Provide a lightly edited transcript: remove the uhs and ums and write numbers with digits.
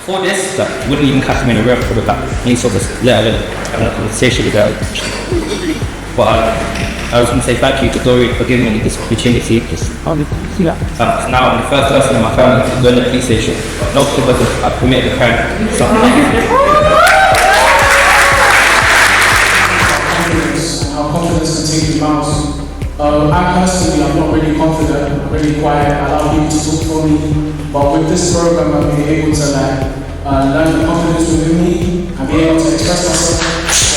For this, that wouldn't even catch me in a room for that. Any sort of, let alone having a conversation with her. But I was going to say thank you to Glory for giving me this opportunity. Now I'm the first person in my family to go to the police station. Not because I've committed a crime. How confidence can take you miles. I personally, I'm not really confident, I'm really quiet, I allow people to talk for me. But with this program, I've been able to learn the confidence within me and be able to express myself.